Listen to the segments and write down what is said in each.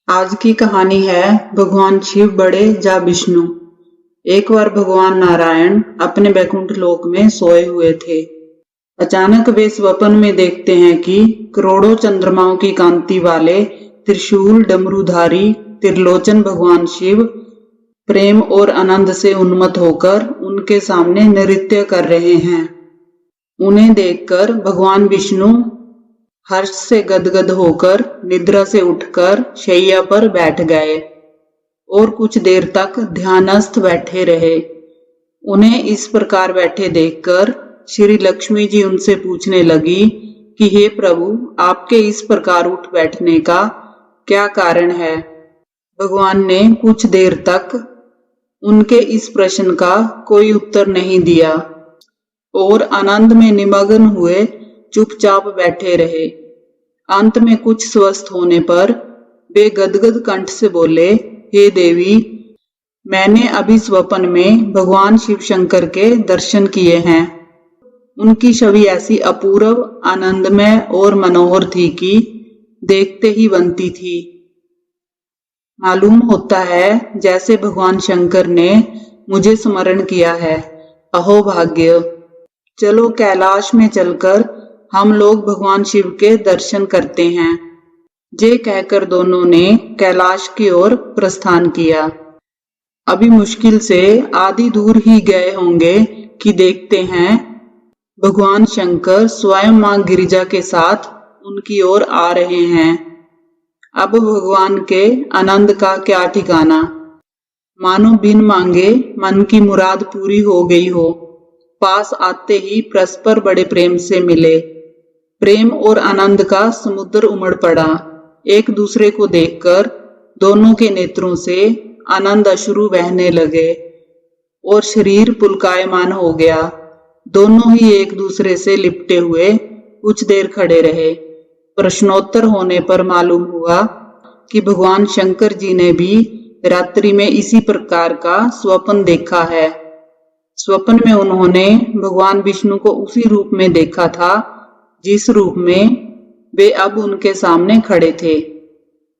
आज की कहानी है भगवान शिव बड़े जा विष्णु। एक बार भगवान नारायण अपने बैकुंठ लोक में सोए हुए थे। अचानक वे स्वप्न में देखते हैं कि करोड़ों चंद्रमाओं की कांति वाले त्रिशूल डमरूधारी त्रिलोचन भगवान शिव प्रेम और आनंद से उन्मत्त होकर उनके सामने नृत्य कर रहे हैं। उन्हें देखकर भगवान विष्णु हर्ष से गदगद होकर निद्रा से उठकर शैया पर बैठ गए और कुछ देर तक ध्यानस्थ बैठे रहे। उन्हें इस प्रकार बैठे देखकर श्री लक्ष्मी जी उनसे पूछने लगी कि हे प्रभु, आपके इस प्रकार उठ बैठने का क्या कारण है? भगवान ने कुछ देर तक उनके इस प्रश्न का कोई उत्तर नहीं दिया और आनंद में निमग्न हुए चुपचाप बैठे रहे। अंत में कुछ स्वस्थ होने पर वे गदगद कंठ से बोले, हे देवी, मैंने अभी स्वप्न में भगवान शिव शंकर के दर्शन किए हैं। उनकी छवि ऐसी अपूर्व, आनंदमय और मनोहर थी कि देखते ही बनती थी। मालूम होता है जैसे भगवान शंकर ने मुझे स्मरण किया है। अहो भाग्य! चलो कैलाश में चलकर हम लोग भगवान शिव के दर्शन करते हैं। ये कहकर दोनों ने कैलाश की ओर प्रस्थान किया। अभी मुश्किल से आधी दूर ही गए होंगे कि देखते हैं भगवान शंकर स्वयं मां गिरिजा के साथ उनकी ओर आ रहे हैं। अब भगवान के आनंद का क्या ठिकाना, मानो बिन मांगे मन की मुराद पूरी हो गई हो। पास आते ही परस्पर बड़े प्रेम से मिले। प्रेम और आनंद का समुद्र उमड़ पड़ा। एक दूसरे को देखकर दोनों के नेत्रों से आनंद अश्रु बहने लगे और शरीर पुलकायमान हो गया। दोनों ही एक दूसरे से लिपटे हुए कुछ देर खड़े रहे। प्रश्नोत्तर होने पर मालूम हुआ कि भगवान शंकर जी ने भी रात्रि में इसी प्रकार का स्वप्न देखा है। स्वप्न में उन्होंने भगवान विष्णु को उसी रूप में देखा था जिस रूप में वे अब उनके सामने खड़े थे।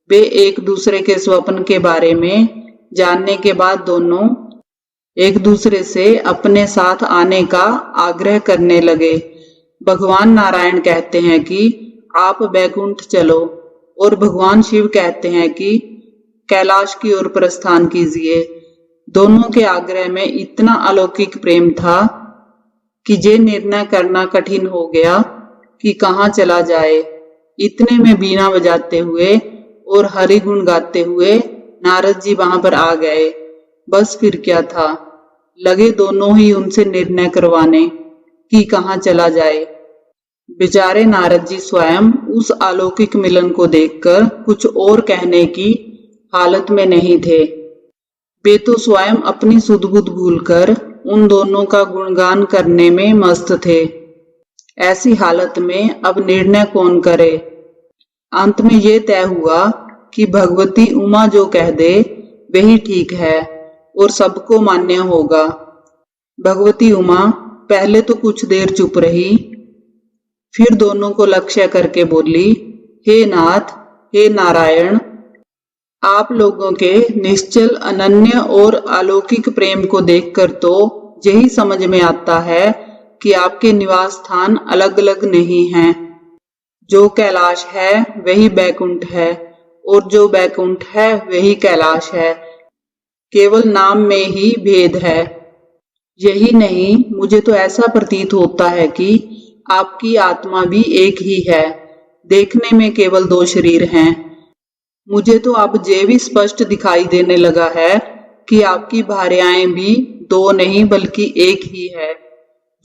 वे एक दूसरे के स्वप्न के बारे में जानने के बाद दोनों एक दूसरे से अपने साथ आने का आग्रह करने लगे। भगवान नारायण कहते हैं कि आप बैकुंठ चलो और भगवान शिव कहते हैं कि कैलाश की ओर प्रस्थान कीजिए। दोनों के आग्रह में इतना अलौकिक प्रेम था कि ये निर्णय करना कठिन हो गया कि कहाँ चला जाए। इतने में बीना बजाते हुए और हरि गुण गाते हुए नारद जी वहां पर आ गए। बस फिर क्या था, लगे दोनों ही उनसे निर्णय करवाने कि कहाँ चला जाए। बेचारे नारद जी स्वयं उस अलौकिक मिलन को देखकर कुछ और कहने की हालत में नहीं थे। वे तो स्वयं अपनी सुध-बुध भूलकर उन दोनों का गुणगान करने में मस्त थे। ऐसी हालत में अब निर्णय कौन करे? अंत में ये तय हुआ कि भगवती उमा जो कह दे वही ठीक है और सबको मान्य होगा। भगवती उमा पहले तो कुछ देर चुप रही, फिर दोनों को लक्ष्य करके बोली, हे नाथ, हे नारायण, आप लोगों के निश्चल, अनन्य और अलौकिक प्रेम को देखकर तो यही समझ में आता है कि आपके निवास स्थान अलग अलग नहीं हैं। जो कैलाश है वही बैकुंठ है और जो बैकुंठ है वही कैलाश है। केवल नाम में ही भेद है। यही नहीं, मुझे तो ऐसा प्रतीत होता है कि आपकी आत्मा भी एक ही है। देखने में केवल दो शरीर हैं। मुझे तो अब ये भी स्पष्ट दिखाई देने लगा है कि आपकी भार्याएं भी दो नहीं बल्कि एक ही है।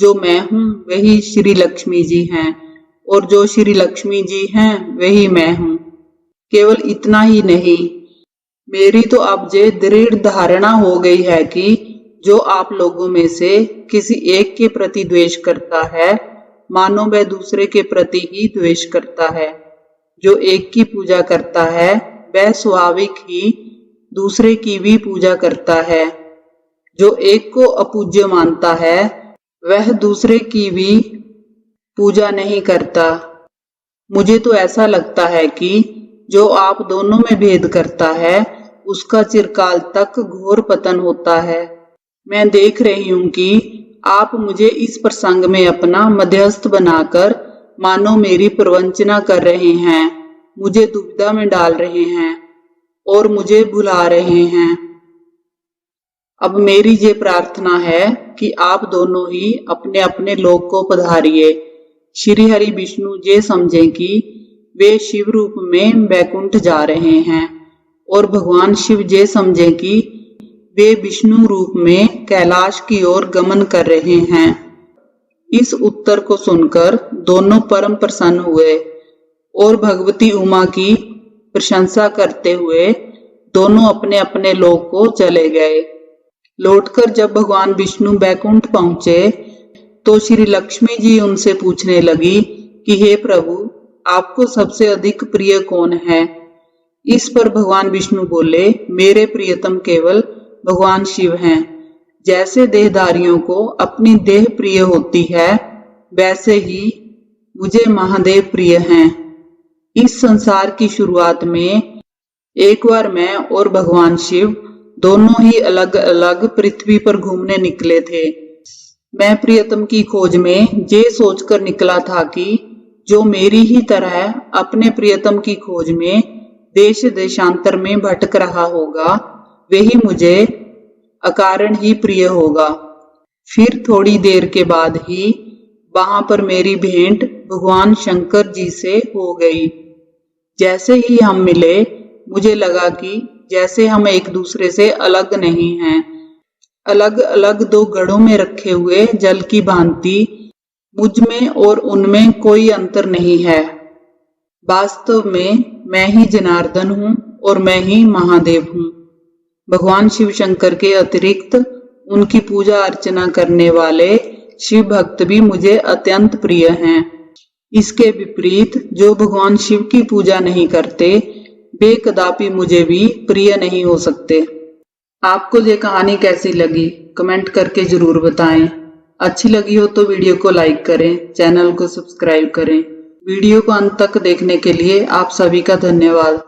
जो मैं हूँ वही श्री लक्ष्मी जी हैं और जो श्री लक्ष्मी जी हैं वही मैं हूँ। केवल इतना ही नहीं, मेरी तो अब ये दृढ़ धारणा हो गई है कि जो आप लोगों में से किसी एक के प्रति द्वेष करता है, मानो वह दूसरे के प्रति ही द्वेष करता है। जो एक की पूजा करता है वह स्वाभाविक ही दूसरे की भी पूजा करता है। जो एक को अपूज्य मानता है वह दूसरे की भी पूजा नहीं करता। मुझे तो ऐसा लगता है कि जो आप दोनों में भेद करता है उसका चिरकाल तक घोर पतन होता है। मैं देख रही हूं कि आप मुझे इस प्रसंग में अपना मध्यस्थ बनाकर मानो मेरी प्रवंचना कर रहे हैं, मुझे दुविधा में डाल रहे हैं और मुझे भुला रहे हैं। अब मेरी ये प्रार्थना है कि आप दोनों ही अपने अपने लोक को पधारिए। श्री हरि विष्णु ये समझें कि वे शिव रूप में बैकुंठ जा रहे हैं और भगवान शिव ये समझें कि वे विष्णु रूप में कैलाश की ओर गमन कर रहे हैं। इस उत्तर को सुनकर दोनों परम प्रसन्न हुए और भगवती उमा की प्रशंसा करते हुए दोनों अपने अपने लोक को चले गए। लौटकर जब भगवान विष्णु बैकुंठ पहुंचे तो श्री लक्ष्मी जी उनसे पूछने लगी कि हे प्रभु, आपको सबसे अधिक प्रिय कौन है? इस पर भगवान विष्णु बोले, मेरे प्रियतम केवल भगवान शिव हैं। जैसे देहधारियों को अपनी देह प्रिय होती है, वैसे ही मुझे महादेव प्रिय हैं। इस संसार की शुरुआत में एक बार मैं और भगवान शिव दोनों ही अलग अलग पृथ्वी पर घूमने निकले थे। मैं प्रियतम की खोज में ये सोचकर निकला था कि जो मेरी ही तरह अपने प्रियतम की खोज में देश देशांतर में भटक रहा होगा, वही मुझे अकारण ही प्रिय होगा। फिर थोड़ी देर के बाद ही वहां पर मेरी भेंट भगवान शंकर जी से हो गई। जैसे ही हम मिले, मुझे लगा कि जैसे हम एक दूसरे से अलग नहीं हैं। अलग अलग दो घड़ों में रखे हुए जल की भांति मुझ में और उनमें कोई अंतर नहीं है। वास्तव में मैं ही जनार्दन हूँ और मैं ही महादेव हूँ। भगवान शिव शंकर के अतिरिक्त उनकी पूजा अर्चना करने वाले शिव भक्त भी मुझे अत्यंत प्रिय हैं। इसके विपरीत जो भगवान शिव की पूजा नहीं करते, वे कदापि मुझे भी प्रिय नहीं हो सकते। आपको ये कहानी कैसी लगी कमेंट करके जरूर बताएं। अच्छी लगी हो तो वीडियो को लाइक करें, चैनल को सब्सक्राइब करें। वीडियो को अंत तक देखने के लिए आप सभी का धन्यवाद।